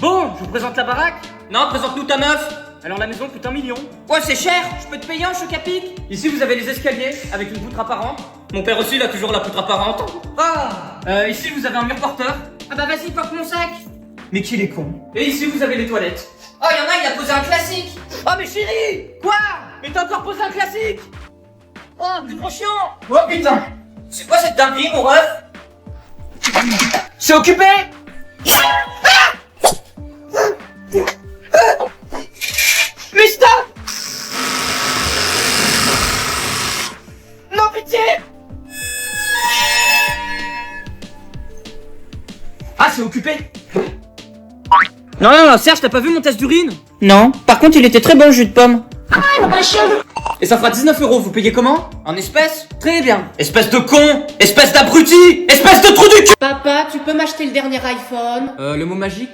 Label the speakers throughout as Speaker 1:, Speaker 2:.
Speaker 1: Bon, je vous présente la baraque.
Speaker 2: Non, présente-nous ta meuf.
Speaker 1: Alors la maison coûte 1 million.
Speaker 2: Ouais, c'est cher, je peux te payer un choc à pic.
Speaker 1: Ici vous avez les escaliers avec une poutre apparente.
Speaker 2: Mon père aussi, il a toujours la poutre apparente.
Speaker 1: Ici vous avez un mur porteur.
Speaker 2: Ah bah vas-y, porte mon sac.
Speaker 1: Mais qu'il est con. Et ici vous avez les toilettes.
Speaker 2: Oh, y'en a, il a posé un classique.
Speaker 1: Oh mais chérie.
Speaker 2: Quoi?
Speaker 1: Mais t'as encore posé un classique.
Speaker 2: Oh, c'est trop chiant.
Speaker 1: Oh putain.
Speaker 2: C'est quoi cette dinguerie, mon ref?
Speaker 1: C'est occupé. Mais stop. Non, pitié. Ah, c'est occupé.
Speaker 2: Non, Serge, t'as pas vu mon test d'urine? Non. Par contre, il était très bon le jus de pomme.
Speaker 1: Et ça fera 19 €, vous payez comment?
Speaker 2: En espèces?
Speaker 1: Très bien.
Speaker 2: Espèce de con! Espèce d'abruti! Espèce de trou du cul!
Speaker 3: Papa, tu peux m'acheter le dernier iPhone?
Speaker 1: Le mot magique?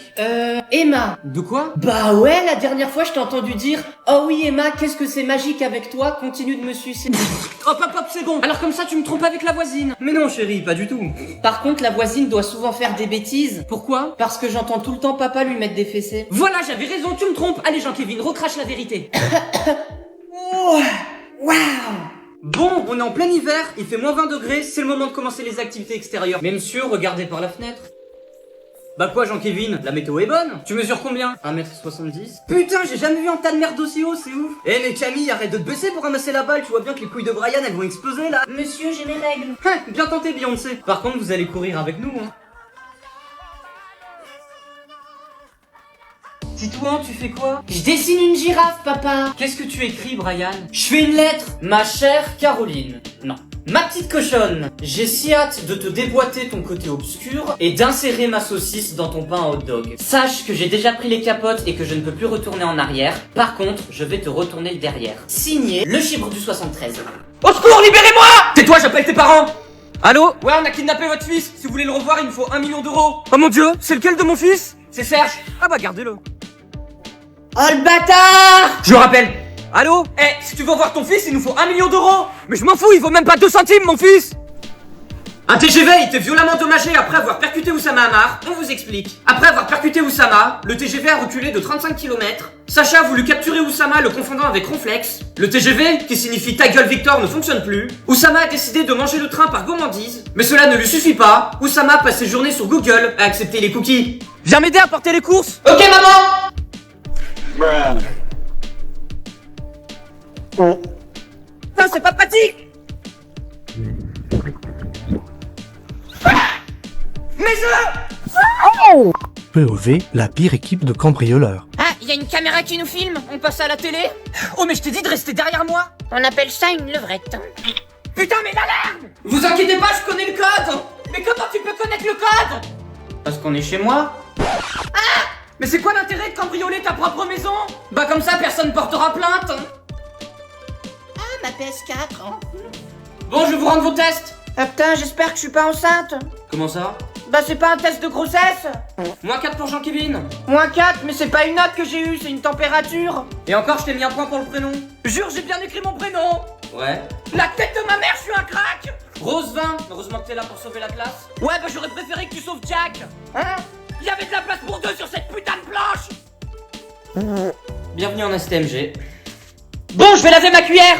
Speaker 3: Emma.
Speaker 1: De quoi?
Speaker 3: Bah ouais, la dernière fois je t'ai entendu dire « Oh oui Emma, qu'est-ce que c'est magique avec toi, continue de me sucer. »
Speaker 1: Hop, c'est bon. Alors comme ça, tu me trompes avec la voisine.
Speaker 2: Mais non, chérie, pas du tout.
Speaker 3: Par contre, la voisine doit souvent faire des bêtises.
Speaker 1: Pourquoi?
Speaker 3: Parce que j'entends tout le temps papa lui mettre des fessées.
Speaker 1: Voilà, j'avais raison, tu me trompes. Allez, Jean-Kévin, recrache la vérité.
Speaker 3: Waouh.
Speaker 1: Bon, on est en plein hiver, il fait moins 20 degrés, c'est le moment de commencer les activités extérieures. Mais monsieur, regardez par la fenêtre. Bah quoi, Jean-Kévin, la météo est bonne. Tu mesures combien? 1m70. Putain, j'ai jamais vu un tas de merde aussi haut, c'est ouf. Eh mais Camille, arrête de te baisser pour ramasser la balle, tu vois bien que les couilles de Brian, elles vont exploser là.
Speaker 3: Monsieur, j'ai mes règles.
Speaker 1: Bien tenté, Beyoncé. Par contre, vous allez courir avec nous, hein. Titouan, tu fais quoi?
Speaker 3: Je dessine une girafe, papa.
Speaker 1: Qu'est-ce que tu écris, Brian?
Speaker 3: Je fais une lettre. Ma chère Caroline. Non. Ma petite cochonne, j'ai si hâte de te déboîter ton côté obscur et d'insérer ma saucisse dans ton pain à hot dog. Sache que j'ai déjà pris les capotes et que je ne peux plus retourner en arrière. Par contre, je vais te retourner le derrière. Signé, le chibre du 73.
Speaker 1: Au secours, libérez-moi! Tais-toi, j'appelle tes parents! Allô? Ouais, on a kidnappé votre fils. Si vous voulez le revoir, il me faut 1 million d'euros. Oh mon dieu, c'est lequel de mon fils? C'est Serge. Ah bah gardez-le.
Speaker 3: Oh le bâtard!
Speaker 1: Je le rappelle. Allô? Eh, si tu veux voir ton fils, il nous faut 1 million d'euros. Mais je m'en fous, il vaut même pas 2 centimes, mon fils. Un TGV a été violemment endommagé après avoir percuté Oussama Ammar. On vous explique. Après avoir percuté Oussama, le TGV a reculé de 35 km. Sacha a voulu capturer Oussama, le confondant avec Ronflex. Le TGV, qui signifie ta gueule Victor, ne fonctionne plus. Oussama a décidé de manger le train par gourmandise. Mais cela ne lui suffit pas. Oussama passe ses journées sur Google à accepter les cookies. Viens m'aider à porter les courses.
Speaker 2: Ok, maman!
Speaker 1: Putain, c'est pas pratique. Mes œufs!
Speaker 4: POV, la pire équipe de cambrioleurs.
Speaker 2: Ah, il y a une caméra qui nous filme, on passe à la télé?
Speaker 1: Oh mais je t'ai dit de rester derrière moi.
Speaker 2: On appelle ça une levrette.
Speaker 1: Putain mais l'alarme! Vous inquiétez pas, je connais le code. Mais comment tu peux connaître le code?
Speaker 2: Parce qu'on est chez moi.
Speaker 1: Mais c'est quoi l'intérêt de cambrioler ta propre maison? Bah comme ça personne portera plainte.
Speaker 2: Ah, ma PS4.
Speaker 1: Bon, je vais vous rendre vos tests.
Speaker 2: Ah putain, j'espère que je suis pas enceinte.
Speaker 1: Comment ça?
Speaker 2: Bah c'est pas un test de grossesse.
Speaker 1: -4 pour Jean-Kévin.
Speaker 2: -4, mais c'est pas une note que j'ai eue, c'est une température.
Speaker 1: Et encore, je t'ai mis un point pour le prénom. Jure, j'ai bien écrit mon prénom. Ouais. La tête de ma mère, je suis un crack. Rose 20, heureusement que t'es là pour sauver la classe. Ouais, bah j'aurais préféré que tu sauves Jack.
Speaker 2: Hein?
Speaker 1: Il y avait de la place pour 2 sur cette putain de planche. Bienvenue en STMG. Bon, je vais laver ma cuillère.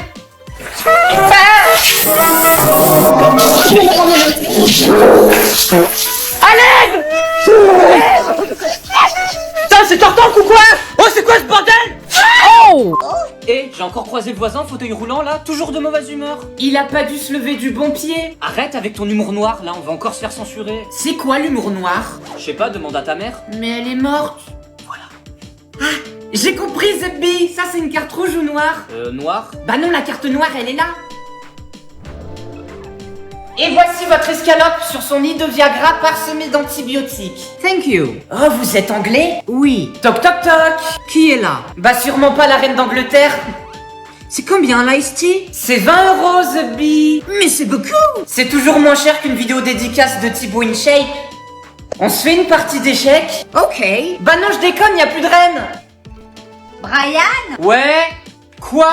Speaker 1: À l'aide! Putain, c'est Tortank ou quoi? Oh, c'est quoi ce bordel? Oh! Et j'ai encore croisé le voisin, fauteuil roulant là, toujours de mauvaise humeur.
Speaker 3: Il a pas dû se lever du bon pied.
Speaker 1: Arrête avec ton humour noir, là, on va encore se faire censurer.
Speaker 3: C'est quoi l'humour noir?
Speaker 1: Je sais pas, demande à ta mère.
Speaker 3: Mais elle est morte.
Speaker 1: Voilà.
Speaker 3: Ah, j'ai compris Zebby. Ça c'est une carte rouge ou noire?
Speaker 1: Noir.
Speaker 3: Bah non, la carte noire elle est là. Et voici votre escalope sur son nid de Viagra parsemé d'antibiotiques.
Speaker 1: Thank you.
Speaker 3: Oh, vous êtes anglais?
Speaker 1: Oui.
Speaker 3: Toc toc toc.
Speaker 1: Qui est là?
Speaker 3: Bah sûrement pas la reine d'Angleterre.
Speaker 1: C'est combien l'ice tea?
Speaker 3: C'est 20 € Zebby.
Speaker 1: Mais c'est beaucoup.
Speaker 3: C'est toujours moins cher qu'une vidéo dédicace de Thibaut InShape. On se fait une partie d'échecs?
Speaker 1: Ok.
Speaker 3: Bah non, je déconne, y a plus de reine.
Speaker 2: Brian?
Speaker 1: Ouais. Quoi?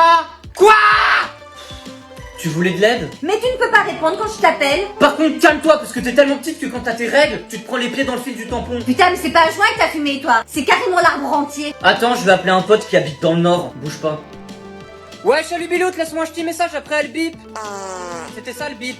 Speaker 3: Tu voulais de l'aide?
Speaker 5: Mais tu ne peux pas répondre quand je t'appelle.
Speaker 3: Par contre, calme-toi, parce que t'es tellement petite que quand t'as tes règles, tu te prends les pieds dans le fil du tampon.
Speaker 5: Putain, mais c'est pas un joint que t'as fumé, toi. C'est carrément l'arbre entier.
Speaker 3: Attends, je vais appeler un pote qui habite dans le nord. Bouge pas. Ouais, salut Biloute, laisse-moi un petit message après le bip. C'était ça le bip.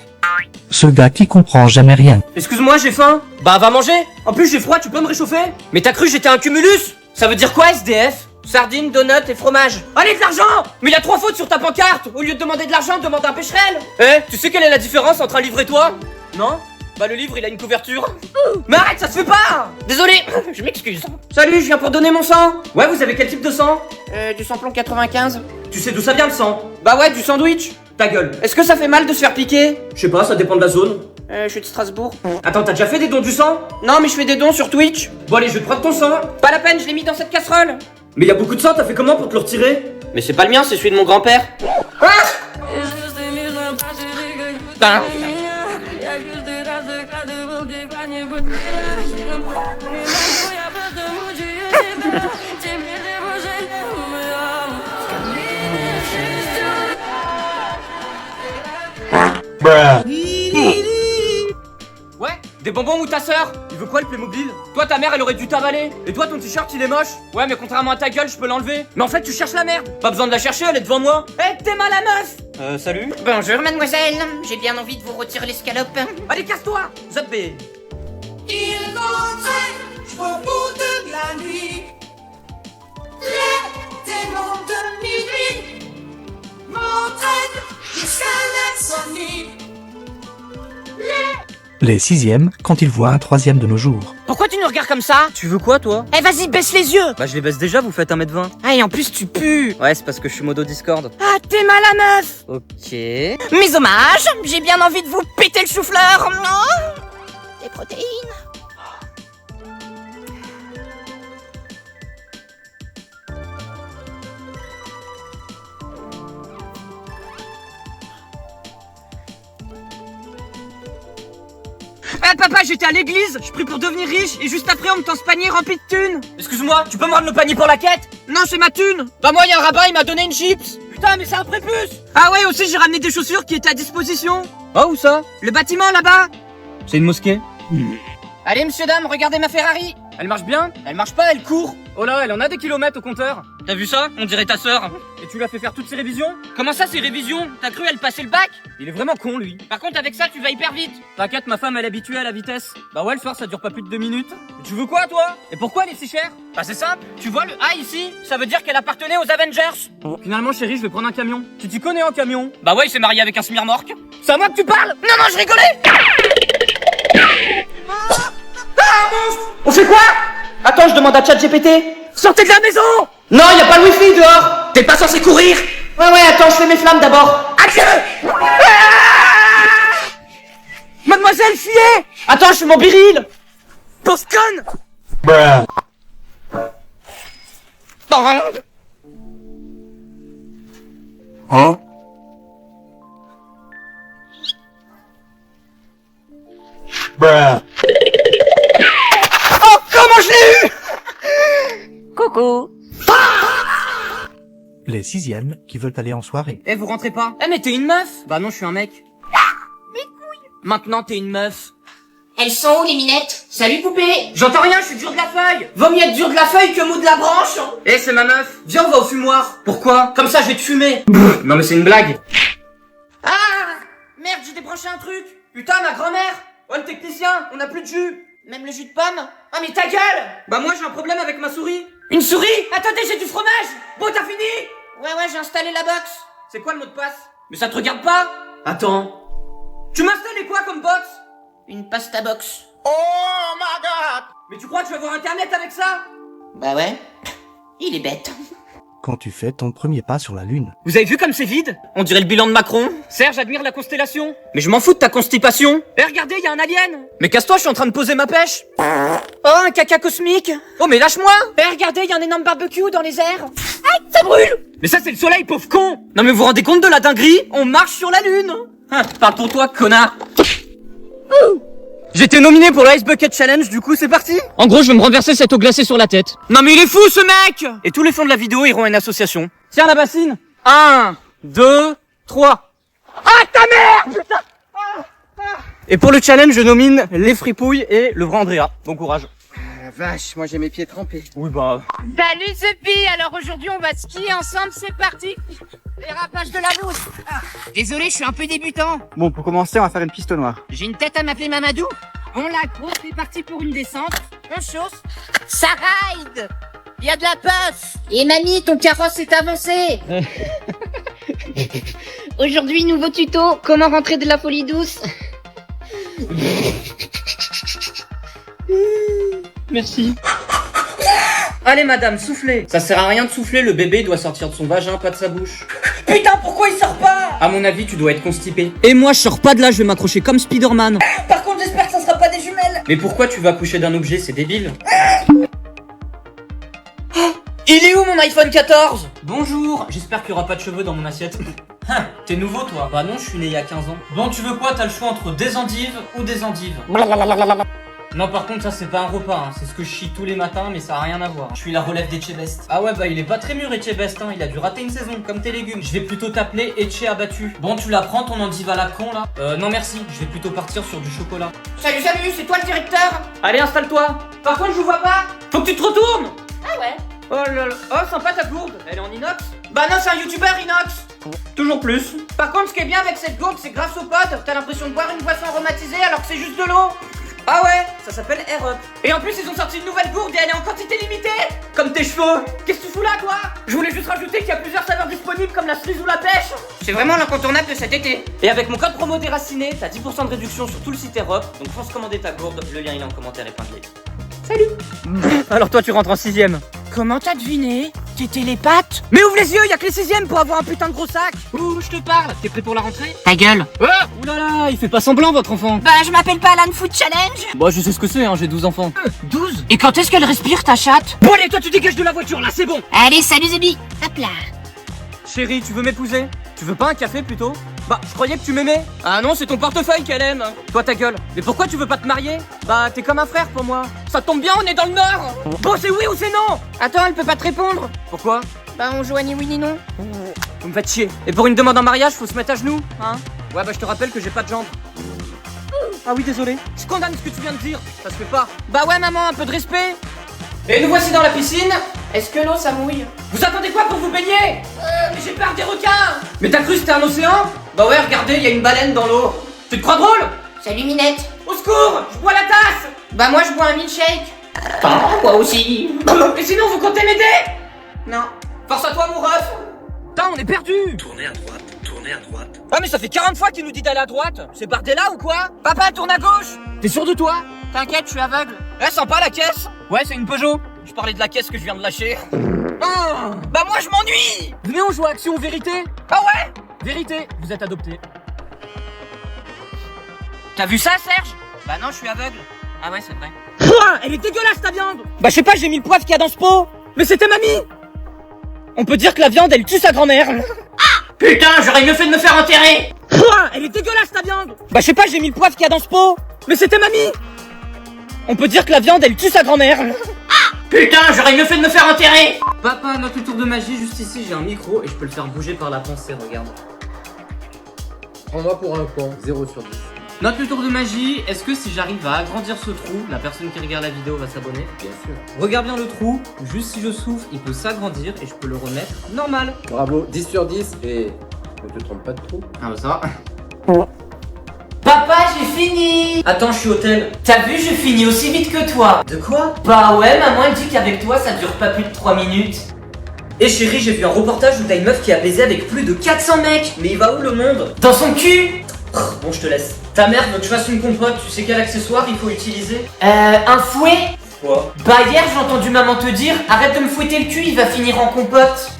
Speaker 4: Ce gars qui comprend jamais rien.
Speaker 1: Excuse-moi, j'ai faim. Bah, va manger. En plus, j'ai froid, tu peux me réchauffer? Mais t'as cru que j'étais un cumulus? Ça veut dire quoi, SDF? Sardines, donuts et fromage. Allez, de l'argent! Mais il y a 3 fautes sur ta pancarte. Au lieu de demander de l'argent, demande un pécherel. Eh, tu sais quelle est la différence entre un livre et toi? Non? Bah, le livre, il a une couverture. Mais arrête, ça se fait pas! Désolé, je m'excuse. Salut, je viens pour donner mon sang. Ouais, vous avez quel type de sang? Du samplon 95. Tu sais d'où ça vient le sang? Bah ouais, du sandwich. Ta gueule. Est-ce que ça fait mal de se faire piquer? Je sais pas, ça dépend de la zone. Je suis de Strasbourg. Attends, t'as déjà fait des dons du sang? Non, mais je fais des dons sur Twitch. Bon allez, je vais te prendre ton sang. Pas la peine, je l'ai mis dans cette casserole. Mais y a beaucoup de sang, t'as fait comment pour te le retirer? Mais c'est pas le mien, c'est celui de mon grand-père. Ah! Putain. Ouais, des bonbons ou ta sœur? Il veut quoi le Playmobil? Toi ta mère elle aurait dû t'avaler. Et toi ton t-shirt il est moche. Ouais mais contrairement à ta gueule je peux l'enlever. Mais en fait tu cherches la merde. Pas besoin de la chercher, elle est devant moi. Eh t'es mal la meuf. Salut.
Speaker 2: Bonjour mademoiselle, j'ai bien envie de vous retirer l'escalope.
Speaker 1: Allez casse-toi. Zappé.
Speaker 6: Il rentrait au bout de la nuit. Les démons de minuit m'entraînent jusqu'à l'insomnie.
Speaker 4: Les 6e quand ils voient un 3e de nos jours.
Speaker 2: Pourquoi tu nous regardes comme ça?
Speaker 1: Tu veux quoi toi?
Speaker 2: Eh vas-y, baisse les yeux.
Speaker 1: Bah je les baisse déjà, vous faites 1m20.
Speaker 2: Ah et en plus tu pues.
Speaker 1: Ouais c'est parce que je suis modo Discord.
Speaker 2: Ah t'es mal la meuf.
Speaker 1: Ok.
Speaker 2: Mes hommages, j'ai bien envie de vous péter le chou-fleur. Oh, des protéines.
Speaker 1: Eh papa, j'étais à l'église, je prie pour devenir riche et juste après on me tend ce panier rempli de thunes. Excuse-moi, tu peux me rendre le panier pour la quête? Non, c'est ma thune. Bah moi, y a un rabbin, il m'a donné une chips. Putain, mais c'est un prépuce. Ah ouais, aussi j'ai ramené des chaussures qui étaient à disposition. Oh, où ça? Le bâtiment là-bas. C'est une mosquée. Allez, monsieur, dame, regardez ma Ferrari. Elle marche bien? Elle marche pas, elle court. Oh là, elle en a des kilomètres au compteur. T'as vu ça? On dirait ta sœur. Et tu lui as fait faire toutes ses révisions? Comment ça, ses révisions? T'as cru elle passait le bac? Il est vraiment con, lui. Par contre, avec ça, tu vas hyper vite. T'inquiète, ma femme, elle est habituée à la vitesse. Bah ouais, le soir, ça dure pas plus de 2 minutes. Et tu veux quoi, toi? Et pourquoi elle est si chère? Bah c'est simple. Tu vois le A ici? Ça veut dire qu'elle appartenait aux Avengers. Finalement, chérie, je vais prendre un camion. Tu t'y connais en camion? Bah ouais, il s'est marié avec un smirmorque. C'est à moi que tu parles? Non, non, je rigolais. On fait quoi? Attends, je demande à ChatGPT. Sortez de la maison! Non, y a pas le wifi dehors! T'es pas censé courir! Ouais, attends, je fais mes flammes d'abord. Adieu! Mademoiselle, fuyez! Attends, je fais mon biril! Pauvre conne!
Speaker 4: Hein?
Speaker 1: Oh, comment je l'ai eu!
Speaker 2: Coucou.
Speaker 4: Les 6e qui veulent aller en soirée.
Speaker 1: Eh, vous rentrez pas? Eh, mais t'es une meuf? Bah non, je suis un mec. Mes couilles! Maintenant, t'es une meuf.
Speaker 2: Elles sont où les minettes? Salut poupée.
Speaker 1: J'entends rien, je suis dur de la feuille. Vaut mieux être dur de la feuille que mou de la branche. Eh, c'est ma meuf. Viens, on va au fumoir. Pourquoi? Comme ça, je vais te fumer. Non, mais c'est une blague. Ah! Merde, j'ai débranché un truc. Putain, ma grand-mère. Oh, le technicien, on a plus de jus. Même le jus de pomme? Ah, mais ta gueule! Bah, moi, j'ai un problème avec ma souris. Une souris? Attendez, j'ai du fromage. Bon, t'as fini?
Speaker 2: Ouais, j'ai installé la box.
Speaker 1: C'est quoi le mot de passe? Mais ça te regarde pas? Attends. Tu m'as installé quoi comme box?
Speaker 2: Une pasta box.
Speaker 1: Mais tu crois que je vais avoir internet avec ça?
Speaker 2: Bah ouais. Il est bête.
Speaker 4: Quand tu fais ton premier pas sur la lune.
Speaker 1: Vous avez vu comme c'est vide? On dirait le bilan de Macron. Serge admire la constellation. Mais je m'en fous de ta constipation. Eh regardez, y a un alien. Mais casse-toi, je suis en train de poser ma pêche. Oh, un caca cosmique. Oh, mais lâche-moi. Eh regardez, y a un énorme barbecue dans les airs. Aïe, ça brûle. Mais ça c'est le soleil, pauvre con. Non mais vous vous rendez compte de la dinguerie? On marche sur la lune. Parle pour toi, connard. J'étais nominé pour le Ice Bucket Challenge, du coup c'est parti. En gros, je vais me renverser cette eau glacée sur la tête. Non mais il est fou ce mec. Et tous les fonds de la vidéo iront à une association. Tiens la bassine. 1, 2, 3.
Speaker 2: Ah ta mère putain. Et pour le challenge, je nomine les fripouilles et le vrai Andrea. Bon courage.
Speaker 7: La vache, moi j'ai mes pieds trempés.
Speaker 2: Oui bah...
Speaker 8: Salut Sophie, alors aujourd'hui on va skier ensemble, c'est parti. Dérapage de la bourse. Désolé, je suis un peu débutant.
Speaker 7: Bon, pour commencer, on va faire une piste noire.
Speaker 8: J'ai une tête à m'appeler Mamadou. On l'accroche, c'est parti pour une descente. On chausse. Ça ride. Il y a de la puff. Et mamie, ton carrosse est avancé. Aujourd'hui, nouveau tuto, comment rentrer de la folie douce.
Speaker 2: Merci.
Speaker 3: Allez madame, soufflez. Ça sert à rien de souffler, le bébé doit sortir de son vagin, pas de sa bouche.
Speaker 1: Putain, pourquoi il sort pas?
Speaker 3: À mon avis, tu dois être constipé.
Speaker 2: Et moi je sors pas de là, je vais m'accrocher comme Spider-Man.
Speaker 1: Par contre, j'espère que ça sera pas des jumelles.
Speaker 3: Mais pourquoi tu vas coucher d'un objet, c'est débile.
Speaker 1: Il est où mon iPhone 14?
Speaker 3: Bonjour, j'espère qu'il y aura pas de cheveux dans mon assiette. T'es nouveau toi? Bah non, je suis né il y a 15 ans. Bon, tu veux quoi? T'as le choix entre des endives ou des endives. Non, par contre, ça c'est pas un repas, hein. C'est ce que je chie tous les matins, mais ça a rien à voir. Je suis la relève d'Etchebest. Ah ouais, bah il est pas très mûr Etchebest, hein. Il a dû rater une saison, comme tes légumes. Je vais plutôt t'appeler Etche abattu. Bon, tu la prends ton endive à la con là? Non merci, je vais plutôt partir sur du chocolat.
Speaker 1: Salut, c'est toi le directeur?
Speaker 2: Allez, installe-toi.
Speaker 1: Par contre, je vous vois pas.
Speaker 2: Faut que tu te retournes.
Speaker 8: Ah ouais.
Speaker 2: Oh là là. Oh, sympa ta gourde. Elle est en inox.
Speaker 1: Bah non, c'est un youtubeur inox.
Speaker 2: Toujours plus.
Speaker 1: Par contre, ce qui est bien avec cette gourde, c'est grâce au pod, t'as l'impression de boire une boisson aromatisée alors que c'est juste de l'eau. Ah ouais, ça s'appelle Air Up. Et en plus, ils ont sorti une nouvelle gourde et elle est en quantité limitée. Comme tes cheveux. Qu'est-ce que tu fous là, toi? Je voulais juste rajouter qu'il y a plusieurs saveurs disponibles comme la cerise ou la pêche. C'est vraiment l'incontournable de cet été. Et avec mon code promo déraciné, t'as 10% de réduction sur tout le site Air Up. Donc pense commander ta gourde, le lien il est en commentaire épinglé.
Speaker 2: Alors toi tu rentres en 6ème.
Speaker 8: Comment t'as deviné? T'es télépathe?
Speaker 2: Mais ouvre les yeux, y'a que les 6ème pour avoir un putain de gros sac.
Speaker 8: Ouh, je te parle.
Speaker 2: T'es prêt pour la rentrée?
Speaker 8: Ta gueule.
Speaker 2: Ouh là là, il fait pas semblant votre enfant.
Speaker 8: Bah, je m'appelle pas Alan Food Challenge.
Speaker 2: Bah je sais ce que c'est, hein, j'ai 12 enfants.
Speaker 8: 12. Et quand est-ce qu'elle respire, ta chatte?
Speaker 2: Bon allez, toi tu dégages de la voiture là, c'est bon.
Speaker 8: Allez, salut Zébi. Hop là.
Speaker 2: Chérie, tu veux m'épouser? Tu veux pas un café plutôt? Bah, je croyais que tu m'aimais. Ah non, c'est ton portefeuille qu'elle aime. Toi ta gueule. Mais pourquoi tu veux pas te marier? Bah, t'es comme un frère pour moi. Ça tombe bien, on est dans le Nord. Bon, c'est oui ou c'est non?
Speaker 1: Attends, elle peut pas te répondre.
Speaker 2: Pourquoi?
Speaker 8: Bah, on joue à ni oui ni non.
Speaker 2: Vous me faites chier. Et pour une demande en mariage, faut se mettre à genoux, hein? Ouais, bah je te rappelle que j'ai pas de jambes. Ah oui, désolé. Je condamne ce que tu viens de dire. Ça se fait pas.
Speaker 1: Bah ouais, maman, un peu de respect. Et nous voici dans la piscine. Est-ce que l'eau ça mouille? Vous attendez quoi pour vous baigner? Mais j'ai peur des requins. Mais t'as cru que c'était un océan? Bah ouais, regardez, il y a une baleine dans l'eau. Tu te crois drôle?
Speaker 8: Salut Minette.
Speaker 1: Au secours, je bois la tasse.
Speaker 8: Bah, moi, je bois un milkshake.
Speaker 1: Moi aussi. Et sinon, vous comptez m'aider? Non. Force à toi, mon ref.
Speaker 2: Putain, on est perdu.
Speaker 9: Tournez à droite, tournez à droite.
Speaker 2: Ah mais ça fait 40 fois qu'il nous dit d'aller à droite. C'est Bardella ou quoi? Papa, tourne à gauche. T'es sûr de toi?
Speaker 8: T'inquiète, je suis aveugle.
Speaker 2: Eh, sympa la caisse. Ouais, c'est une Peugeot. Je parlais de la caisse que je viens de lâcher. Bah moi je m'ennuie. Venez, on joue à action ou vérité? Ah ouais. Vérité, vous êtes adopté.
Speaker 1: T'as vu ça, Serge?
Speaker 2: Bah non, je suis aveugle.
Speaker 1: Ah ouais, c'est vrai.
Speaker 2: Pouah, elle est dégueulasse ta viande. Bah je sais pas, j'ai mis le poivre qu'il y a dans ce pot. Mais c'était mamie. On peut dire que la viande elle tue sa grand-mère.
Speaker 1: Putain, j'aurais mieux fait de me faire enterrer.
Speaker 2: Pouah, elle est dégueulasse ta viande. Bah je sais pas, j'ai mis le poivre qu'il y a dans ce pot. Mais c'était mamie. On peut dire que la viande elle tue sa grand-mère.
Speaker 1: Putain, j'aurais mieux fait de me faire enterrer.
Speaker 3: Papa, notre tour de magie, juste ici, j'ai un micro et je peux le faire bouger par la pensée, regarde.
Speaker 7: Prends-moi pour un con, 0 sur 10.
Speaker 3: Notre tour de magie, est-ce que si j'arrive à agrandir ce trou, la personne qui regarde la vidéo va s'abonner?
Speaker 7: Bien sûr.
Speaker 3: Regarde bien le trou, juste si je souffle, il peut s'agrandir et je peux le remettre normal.
Speaker 7: Bravo, 10 sur 10 et ne te trompe pas de trou.
Speaker 3: Ah bah ça.
Speaker 1: Papa, j'ai fini.
Speaker 3: Attends, je suis hôtel.
Speaker 1: T'as vu, je finis aussi vite que toi.
Speaker 3: De quoi?
Speaker 1: Bah ouais, maman elle dit qu'avec toi ça dure pas plus de 3 minutes.
Speaker 3: Eh chérie, j'ai vu un reportage où t'as une meuf qui a baisé avec plus de 400 mecs. Mais il va où le monde?
Speaker 1: Dans son cul.
Speaker 3: Bon, je te laisse. Ta mère veut que je fasse une compote, tu sais quel accessoire il faut utiliser?
Speaker 1: Un fouet?
Speaker 3: Quoi?
Speaker 1: Bah hier j'ai entendu maman te dire, arrête de me fouetter le cul, il va finir en compote.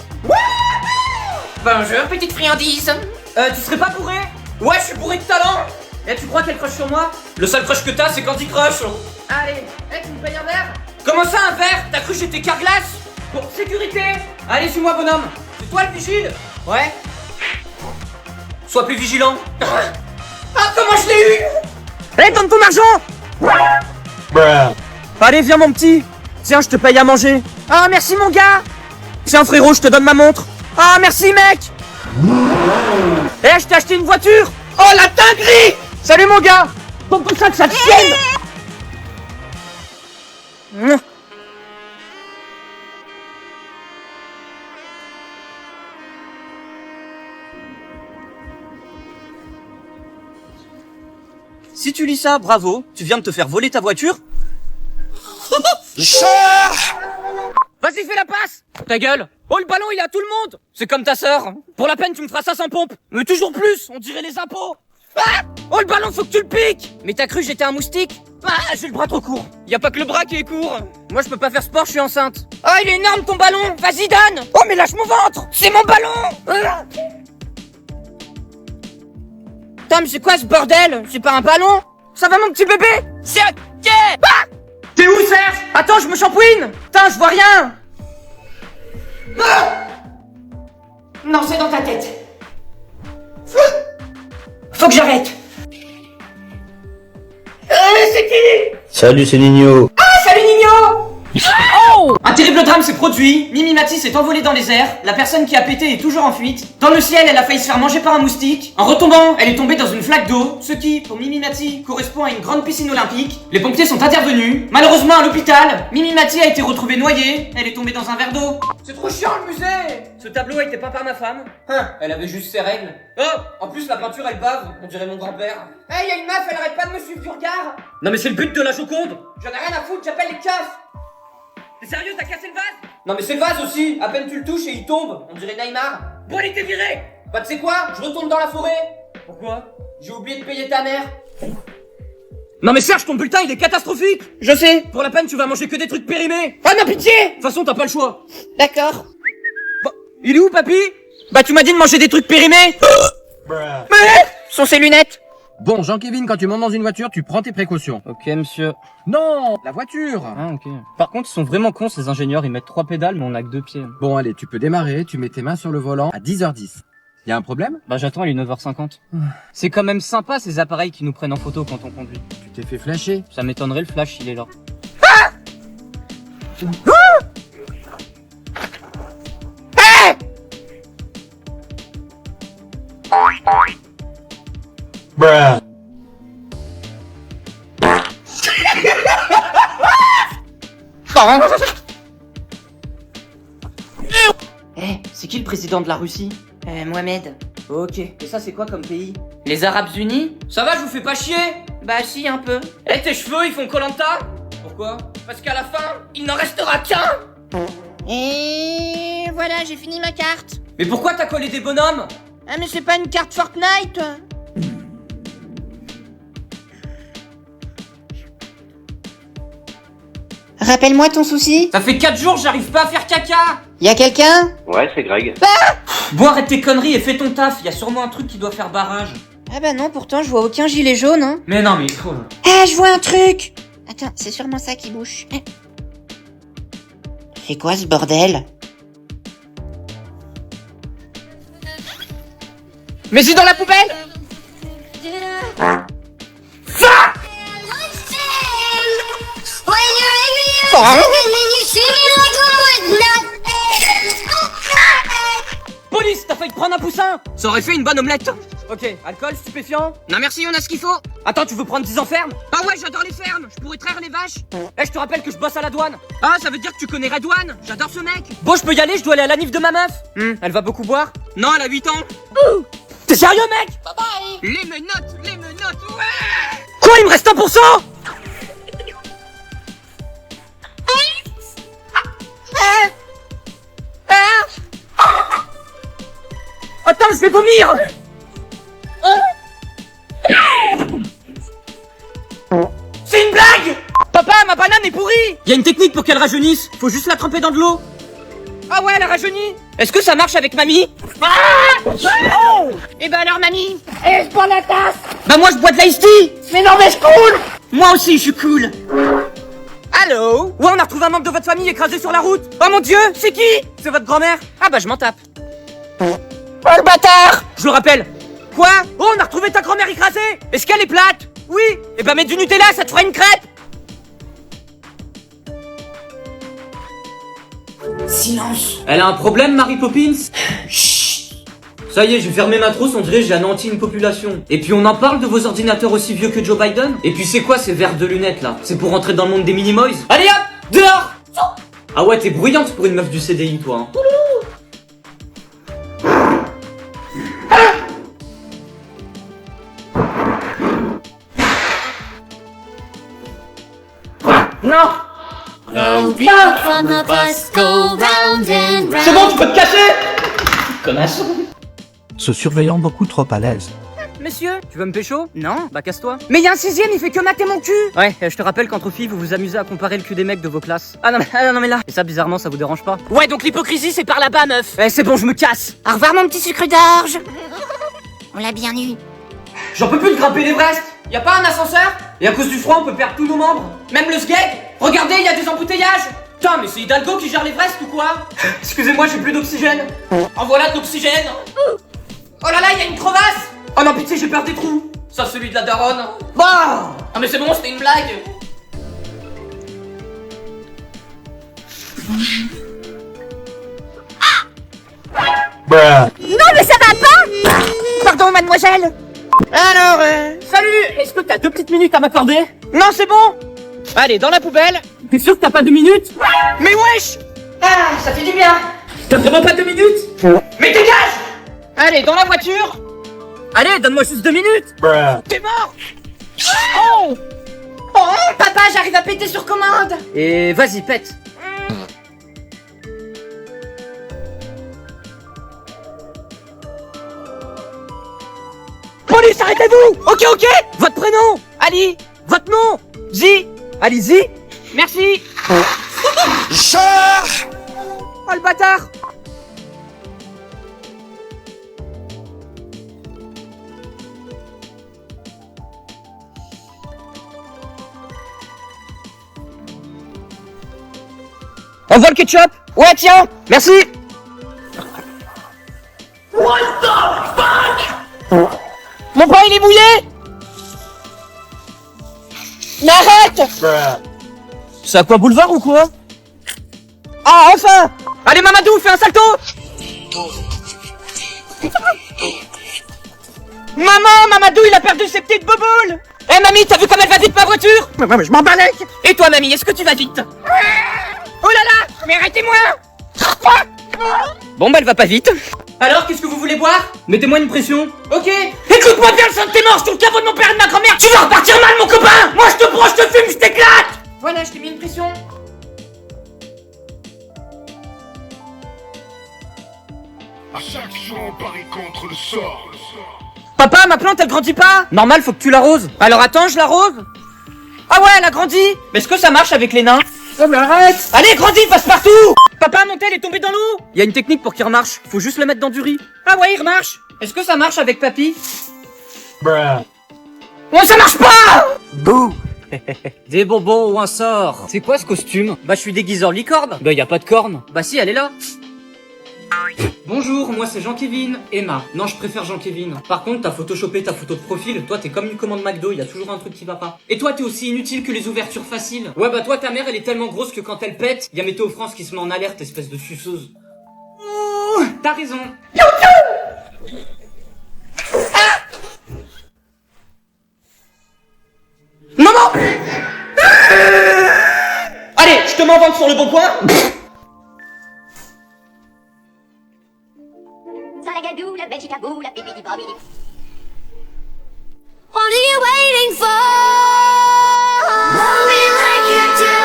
Speaker 1: Bonjour petite friandise.
Speaker 2: Tu serais pas bourré?
Speaker 1: Ouais, je suis bourré de talent.
Speaker 2: Eh, tu crois qu'elle crush sur moi?
Speaker 1: Le seul crush que t'as c'est Candy Crush.
Speaker 2: Allez, tu me payes un verre?
Speaker 1: Comment ça un verre? T'as cru que j'étais Carglass?
Speaker 2: Bon, sécurité. Allez, suis-moi bonhomme. C'est toi le vigile?
Speaker 1: Ouais.
Speaker 2: Sois plus vigilant.
Speaker 1: Ah, comment je l'ai eu?
Speaker 2: Eh, donne ton argent. Allez, viens mon petit. Tiens, je te paye à manger. Ah, merci mon gars. Tiens frérot, je te donne ma montre. Ah, merci mec. Eh, je t'ai acheté une voiture. Oh, la dinguerie. Salut mon gars. Bon pour ça que ça te chienne. Si tu lis ça, bravo, tu viens de te faire voler ta voiture. Vas-y, fais la passe. Ta gueule. Oh, le ballon, il est à tout le monde. C'est comme ta sœur. Pour la peine, tu me feras ça sans pompe. Mais toujours plus, on dirait les impôts. Ah, oh, le ballon, faut que tu le piques. Mais t'as cru que j'étais un moustique? Ah, j'ai le bras trop court. Y a pas que le bras qui est court. Moi, je peux pas faire sport, je suis enceinte. Oh, il est énorme ton ballon. Vas-y, donne. Oh, mais lâche mon ventre. C'est mon ballon. Ah. Putain, mais c'est quoi ce bordel? C'est pas un ballon? Ça va mon petit bébé? C'est ok. Ah, t'es où, Serge? Attends, je me shampouine. Putain, je vois rien. Ah, non, c'est dans ta tête. Faut que j'arrête. C'est qui?
Speaker 9: Salut, c'est Nino.
Speaker 2: Ah, salut Nino. Oh! Un terrible drame s'est produit. Mimi Mati s'est envolée dans les airs. La personne qui a pété est toujours en fuite. Dans le ciel, elle a failli se faire manger par un moustique. En retombant, elle est tombée dans une flaque d'eau, ce qui, pour Mimi Mati, correspond à une grande piscine olympique. Les pompiers sont intervenus. Malheureusement, à l'hôpital, Mimi Mati a été retrouvée noyée. Elle est tombée dans un verre d'eau. C'est trop chiant le musée. Ce tableau a été peint par ma femme. Elle avait juste ses règles. Oh, en plus la peinture elle bave. On dirait mon grand-père. Hey, y'a une meuf, elle arrête pas de me suivre du regard. Non mais c'est le but de la Joconde. J'en ai rien à foutre, j'appelle les keufs. T'es sérieux, t'as cassé le vase? Non mais c'est le vase aussi, à peine tu le touches et il tombe, on dirait Neymar. Bon, allez, t'es viré. Bah tu sais quoi, je retourne dans la forêt. Pourquoi? J'ai oublié de payer ta mère. Non mais Serge, ton bulletin il est catastrophique. Je sais, pour la peine tu vas manger que des trucs périmés. Ah non, pitié. De toute façon t'as pas le choix. D'accord. Bah, il est où papy? Bah tu m'as dit de manger des trucs périmés. Mais sont ses lunettes.
Speaker 7: Bon, Jean-Kévin, quand tu montes dans une voiture, tu prends tes précautions.
Speaker 2: Ok monsieur.
Speaker 7: Non, la voiture.
Speaker 2: Ah ok. Par contre ils sont vraiment cons ces ingénieurs, ils mettent 3 pédales mais on a que 2 pieds.
Speaker 7: Bon, allez, tu peux démarrer, tu mets tes mains sur le volant à 10h10. Y a un problème?
Speaker 2: Bah j'attends, il est 9h50. C'est quand même sympa ces appareils qui nous prennent en photo quand on conduit.
Speaker 7: Tu t'es fait flasher.
Speaker 2: Ça m'étonnerait, le flash il est là. Eh, c'est qui le président de la Russie?
Speaker 8: Mohamed.
Speaker 2: Ok, et ça c'est quoi comme pays?
Speaker 8: Les Arabes Unis?
Speaker 2: Ça va, je vous fais pas chier?
Speaker 8: Bah si, un peu.
Speaker 2: Eh, tes cheveux ils font Koh-Lanta? Pourquoi? Parce qu'à la fin, il n'en restera qu'un.
Speaker 8: Et voilà, j'ai fini ma carte.
Speaker 2: Mais pourquoi t'as collé des bonhommes?
Speaker 8: Ah mais c'est pas une carte Fortnite. Rappelle-moi ton souci.
Speaker 2: Ça fait 4 jours, j'arrive pas à faire caca.
Speaker 8: Y a quelqu'un?
Speaker 9: Ouais, c'est Greg.
Speaker 2: Bon, arrête tes conneries et fais ton taf, y a sûrement un truc qui doit faire barrage.
Speaker 8: Ah bah non, pourtant je vois aucun gilet jaune, hein.
Speaker 2: Mais non, mais il faut.
Speaker 8: Ah, je vois un truc. Attends, c'est sûrement ça qui bouge. C'est quoi ce bordel?
Speaker 2: Mais c'est dans la poubelle. Police, t'as failli te prendre un poussin. Ça aurait fait une bonne omelette. Ok, alcool, stupéfiant. Non merci, on a ce qu'il faut. Attends, tu veux prendre 10 ans ferme? Ah ouais, j'adore les fermes. Je pourrais traire les vaches. Eh, je te rappelle que je bosse à la douane. Ah, ça veut dire que tu connais Redouane. J'adore ce mec. Bon, je peux y aller, je dois aller à la nif de ma meuf. Elle va beaucoup boire? Non, elle a 8 ans. T'es sérieux, mec? Bye bye. Les menottes, ouais. Quoi, il me reste 1%? Attends, je vais vomir. C'est une blague. Papa, ma banane est pourrie. Y a une technique pour qu'elle rajeunisse. Faut juste la tremper dans de l'eau. Ah ouais, elle a rajeuni. Est-ce que ça marche avec mamie?
Speaker 8: Et bah alors mamie, je prends la tasse.
Speaker 2: Bah moi je bois de l'ice tea.
Speaker 8: Mais non mais je coule.
Speaker 2: Moi aussi je suis cool. Allô? Ouais, on a retrouvé un membre de votre famille écrasé sur la route. Oh mon dieu, c'est qui? C'est votre grand-mère. Ah bah je m'en tape.
Speaker 8: Oh le bâtard.
Speaker 2: Je le rappelle. Quoi? Oh, on a retrouvé ta grand-mère écrasée. Est-ce qu'elle est plate? Oui. Eh ben mets du Nutella, ça te fera une crêpe.
Speaker 8: Silence.
Speaker 2: Elle a un problème, Mary Poppins?
Speaker 8: Chut.
Speaker 3: Ça y est, j'ai fermé ma trousse, on dirait j'ai anéanti une population. Et puis on en parle de vos ordinateurs aussi vieux que Joe Biden? Et puis c'est quoi ces verres de lunettes là? C'est pour rentrer dans le monde des Minimoys? Allez hop, dehors! Ah ouais, t'es bruyante pour une meuf du CDI toi. Hein.
Speaker 1: Non! C'est bon, tu peux te casser! Connasse!
Speaker 4: Se surveillant beaucoup trop à l'aise.
Speaker 2: Monsieur, tu veux me pécho? Non? Bah casse-toi. Mais y a un 6ème, il fait que mater mon cul! Ouais, je te rappelle qu'entre filles, vous vous amusez à comparer le cul des mecs de vos classes. Ah non mais là. Et ça, bizarrement, ça vous dérange pas? Ouais, donc l'hypocrisie, c'est par là-bas, meuf! Eh, c'est bon, je me casse!
Speaker 8: Au revoir mon petit sucre d'orge. On l'a bien eu.
Speaker 1: J'en peux plus de grimper l'Everest! Y'a pas un ascenseur? Et à cause du froid, on peut perdre tous nos membres? Même le sgeg? Regardez, y a des embouteillages! Putain, mais c'est Hidalgo qui gère l'Everest ou quoi? Excusez-moi, j'ai plus d'oxygène! En voilà de l'oxygène! Oh là là, y a une crevasse! Oh non, pitié, j'ai peur des trous! Ça, celui de la daronne! Bah! Ah, mais c'est bon, c'était une blague!
Speaker 8: Non mais ça va pas. Pardon mademoiselle.
Speaker 2: Alors, salut! Est-ce que t'as 2 petites minutes à m'accorder? Non, c'est bon! Allez, dans la poubelle! T'es sûr que t'as pas 2 minutes? Mais wesh!
Speaker 1: Ah, ça fait du bien!
Speaker 2: T'as vraiment pas 2 minutes?
Speaker 1: Mais dégage!
Speaker 2: Allez, dans la voiture! Allez, donne-moi juste 2 minutes! T'es mort! Oh!
Speaker 8: Oh papa, j'arrive à péter sur commande.
Speaker 2: Et vas-y, pète! Police, arrêtez-vous! Ok! Votre prénom! Ali! Votre nom! Zi! Allez-y! Merci! Oh le bâtard! Envoie le ketchup! Ouais, tiens! Merci! What the fuck? Mon pain il est mouillé! Mais arrête! C'est à quoi boulevard ou quoi? Ah, enfin! Allez Mamadou, fais un salto! Mamadou, il a perdu ses petites boboules! Eh mamie, t'as vu comme elle va vite ma voiture? Mais je m'en balèque! Et toi mamie, est-ce que tu vas vite? Oh là là! Mais arrêtez-moi! Bon bah elle va pas vite.
Speaker 1: Alors, qu'est-ce que vous voulez boire?
Speaker 2: Mettez-moi une pression.
Speaker 1: Ok!
Speaker 2: Écoute-moi bien le sang de tes morts, je le caveau de mon père et de ma grand-mère! Tu vas repartir mal mon copain! Moi je te prends, je te fume, je t'éclate!
Speaker 1: Voilà, je t'ai mis une pression.
Speaker 10: À chaque jour, on parie contre le sort.
Speaker 2: Papa, ma plante elle grandit pas! Normal, faut que tu l'arroses. Alors attends, je l'arrose. Ah ouais, elle a grandi! Mais est-ce que ça marche avec les nains? Oh mais arrête! Allez, grandis, passe partout! Papa, mon tel est tombé dans l'eau! Y a une technique pour qu'il remarche, faut juste le mettre dans du riz. Ah ouais, il remarche! Est-ce que ça marche avec papy? Ouais, ça marche pas!
Speaker 4: Bouh!
Speaker 2: Des bonbons ou un sort. C'est quoi ce costume? Bah je suis déguisé en licorne. Bah y a pas de corne. Bah si, elle est là.
Speaker 3: Bonjour, moi c'est Jean-Kévin. Emma. Non, je préfère Jean-Kévin. Par contre, t'as photoshopé ta photo de profil. Toi, t'es comme une commande McDo, y a toujours un truc qui va pas. Et toi, t'es aussi inutile que les ouvertures faciles. Ouais, bah toi, ta mère, elle est tellement grosse que quand elle pète, y a Météo France qui se met en alerte, espèce de suceuse. Ouh, t'as raison.
Speaker 1: Maman! Allez, je te m'en vante sur le bon coin.
Speaker 8: What are you waiting for? Love me like you do.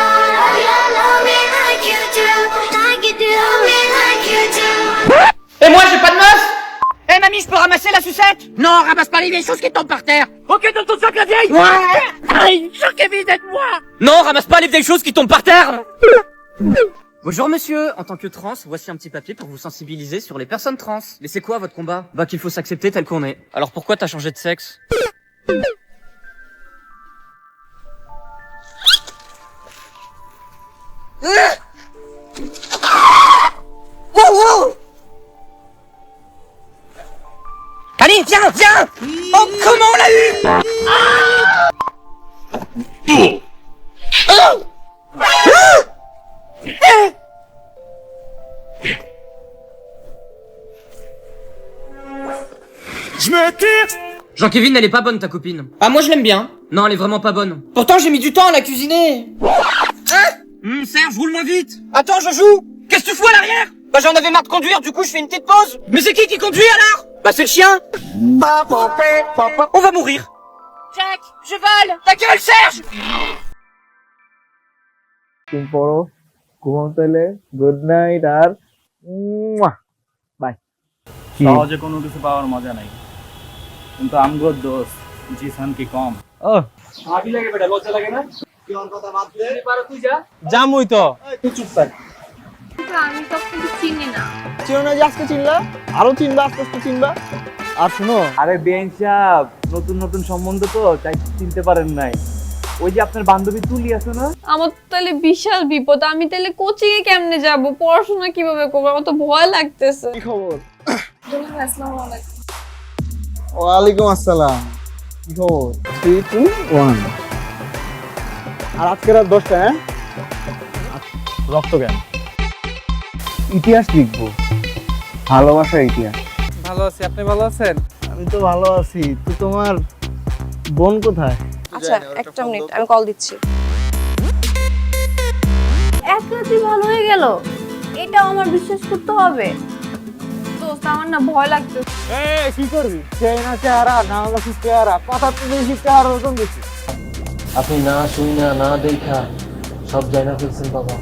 Speaker 8: Love me like you do. Like you do. Love me like you do.
Speaker 1: Et moi, j'ai pas de meuf?
Speaker 2: Eh mamie, je peux ramasser la sucette? Non, ramasse pas les vieilles choses qui tombent par terre. Ok, donne ton sac la vieille. Ouais. Aïe, Jean-Kévin, aide-moi. Non, ramasse pas les vieilles choses qui tombent par terre. Bonjour monsieur, en tant que trans, voici un petit papier pour vous sensibiliser sur les personnes trans. Mais c'est quoi votre combat? Bah qu'il faut s'accepter tel qu'on est. Alors pourquoi t'as changé de sexe? Allez, viens, viens! Oh, comment on l'a eu?
Speaker 6: Je me tire.
Speaker 2: Jean-Kévin, elle est pas bonne ta copine.
Speaker 1: Ah, moi je l'aime bien.
Speaker 2: Non, elle est vraiment pas bonne.
Speaker 1: Pourtant, j'ai mis du temps à la cuisiner.
Speaker 2: Serge, roule moins vite.
Speaker 1: Attends, je joue.
Speaker 2: Qu'est-ce que tu fous à l'arrière?
Speaker 1: Bah, j'en avais marre de conduire, du coup, je fais une petite pause.
Speaker 2: Mais c'est qui conduit alors?
Speaker 1: Bah, c'est le chien. On va mourir.
Speaker 2: Jack, je vole. Ta gueule, Serge.
Speaker 11: তুমি পড়ো, ঘুমাও তাহলে, good night আর বাই।
Speaker 12: সহজে কোনো কিছু পাওয়ার মজা নাই, কিন্তু আমগো দোষ জিসান কি কম।
Speaker 11: ও
Speaker 12: ভাবি লাগে বেটা, লজ্জা লাগে না? কি ওর কথা বাদ দে, পারো তুই যা।
Speaker 11: জামুই তো
Speaker 12: তুই চুপ থাক।
Speaker 5: আমি তো চিনি না।
Speaker 11: চিনো না যে আজকে চিনলা, আরো চিনবা, আস্তে আস্তে চিনবা। আর শুনো, আরে বেন সাহেব, নতুন নতুন সম্বন্ধ তো তাই চিনতে পারেন নাই। ওই যে আপনার বান্ধবী তুলি আছে না,
Speaker 13: আমার তো তাহলে বিশাল বিপদ। আমি তাহলে কোচিং এ কেমনে যাব, পড়াশোনা কিভাবে করব? আমার তো ভয় লাগতেছে।
Speaker 11: কি খবর?
Speaker 13: আসসালামু আলাইকুম।
Speaker 11: ওয়ালাইকুম আসসালাম। কি খবর? 3 2 1। আর আজকে রাত 10টা, হ্যাঁ? রক্ত কেন? ইতিহাস লিখবো, ভালোবাসার ইতিহাস।
Speaker 7: ভালো আছি, আপনি ভালো আছেন?
Speaker 11: আমি তো ভালো আছি, তো তোমার বোন কোথায়?
Speaker 13: আচ্ছা একটা মিনিট, আমি কল দিচ্ছি।
Speaker 5: এক রাতে ভালো হয়ে গেল, এটাও আমার বিশ্বাস করতে হবে।
Speaker 13: দোস্ত আমার না ভয় লাগতেছে।
Speaker 11: এই কি করবি? সেই না চেহারা, না হলো কি চেহারা, কথা তো বেশি চেহারা ওজন বেশি।
Speaker 14: আপনি না শুই না না দেখা সব জানা ফেলছেন বাবা।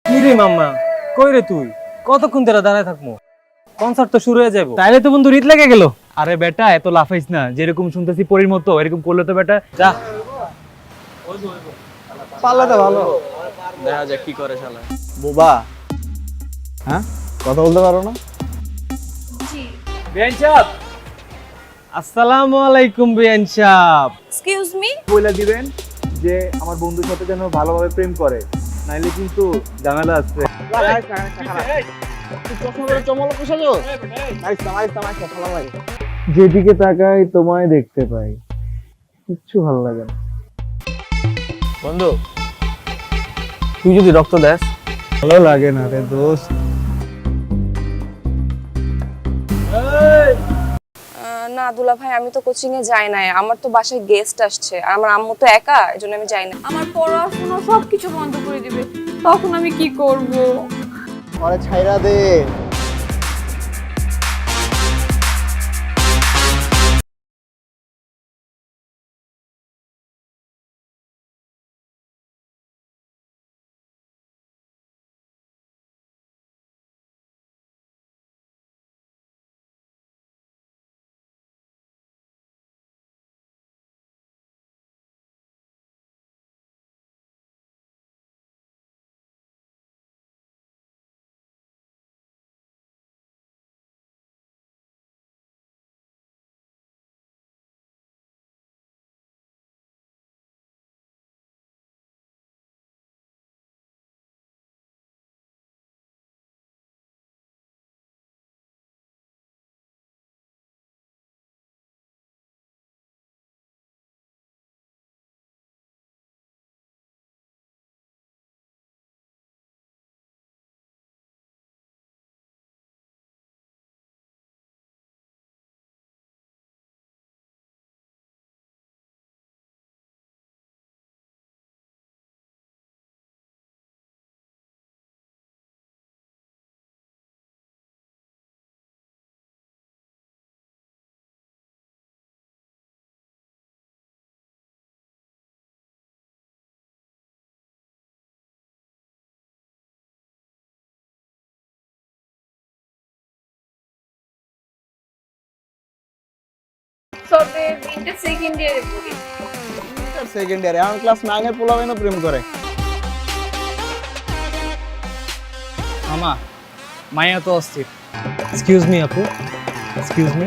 Speaker 11: কি রে মাম্মা, কই রে তুই? কতক্ষণ ধরে দাঁড়ায় থাকবো? কনসার্ট তো শুরু হয়ে যাবে। তাইলে তো বন্ধু রীত লেগে গেল। আরে বেটা এত লাফাইস না, যেরকম শুনতেছি পরীর মতো এরকম করলে তো বেটা যা পাল্লা তো ভালো, দেখা যাক কি করে শালা। বোবা, হ্যাঁ কথা বলতে পারো না?
Speaker 13: জি
Speaker 11: বেন সাহেব, আসসালামু আলাইকুম। বেন সাহেব,
Speaker 13: এক্সকিউজ মি,
Speaker 11: বলে দিবেন যে আমার বন্ধুর সাথে যেন ভালোভাবে প্রেম করে, নাইলে কিন্তু ঝামেলা আছে। যেদিকে তাকাই তোমায় দেখতে পাই, কিচ্ছু ভালো লাগে না। বন্ধু তুই যদি রক্ত দেস, ভালো লাগে না রে দোস্ত।
Speaker 13: না দুলা ভাই, আমি তো কোচিং এ যাই নাই, আমার তো বাসায় গেস্ট আসছে, আর আমার আম্মু তো একা, এজন্য আমি যাই না। আমার পড়াশোনা সবকিছু বন্ধ করে দিবে, তখন আমি কি করব?
Speaker 11: আরে ছাইরা দে।
Speaker 13: তবে বিনটা সেকেন্ড ইয়ারে পড়ি।
Speaker 11: সেকেন্ড ইয়ারে এখন ক্লাস 9 এর পোলাবেনও প্রেম করে।
Speaker 12: মামা মায়া তো অস্থির। এক্সকিউজ মি আপু, এক্সকিউজ মি,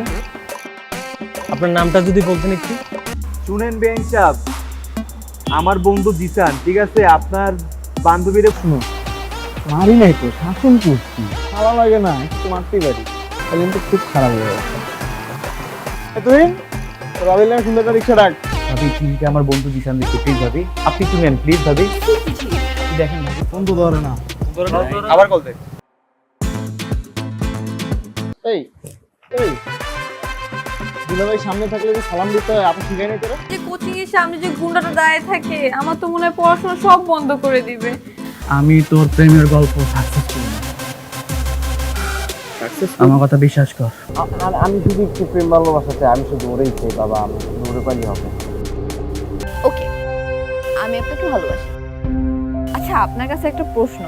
Speaker 12: আপনার নামটা যদি বলতেন একটু।
Speaker 11: শুনেন বেঞ্চ সাহেব, আমার বন্ধু জিসান, ঠিক আছে? আপনার বান্ধবীরে শুনুন। মারি নাই তো, শাসন করছি। ভালো লাগে না, একটু মারতেই পারি। তাহলে কিন্তু খুব খারাপ হয়ে গেছে। তুই ভাবিলে সুন্দর রিক্সা ডাক। ভাবি ঠিক আমার বন্ধু জিসান দিচ্ছে, প্লিজ ভাবি আপনি একটু নেন, প্লিজ ভাবি। দেখেন ভাবি বন্ধু ধরে না, আবার কল দেখ। এই এই দুলাভাই সামনে থাকলে যে সালাম দিতে হয়, আপনি শিখাই নাই তোরা?
Speaker 13: যে কোচিং এর সামনে যে গুন্ডাটা দাঁড়িয়ে থাকে, আমার তো মনে হয় পড়াশোনা সব বন্ধ করে দিবে।
Speaker 12: আমি তোর প্রেমের গল্প সাকসেসফুল না, আমার কথা বিশ্বাস কর।
Speaker 11: আমি যদি একটু প্রেম ভালোবাসা চাই, আমি শুধু ওরেই চাই বাবা, আমি শুধু ওরে পাইলে হবে।
Speaker 13: ওকে, আমি আপনাকে ভালোবাসি। আচ্ছা, আপনার কাছে একটা প্রশ্ন,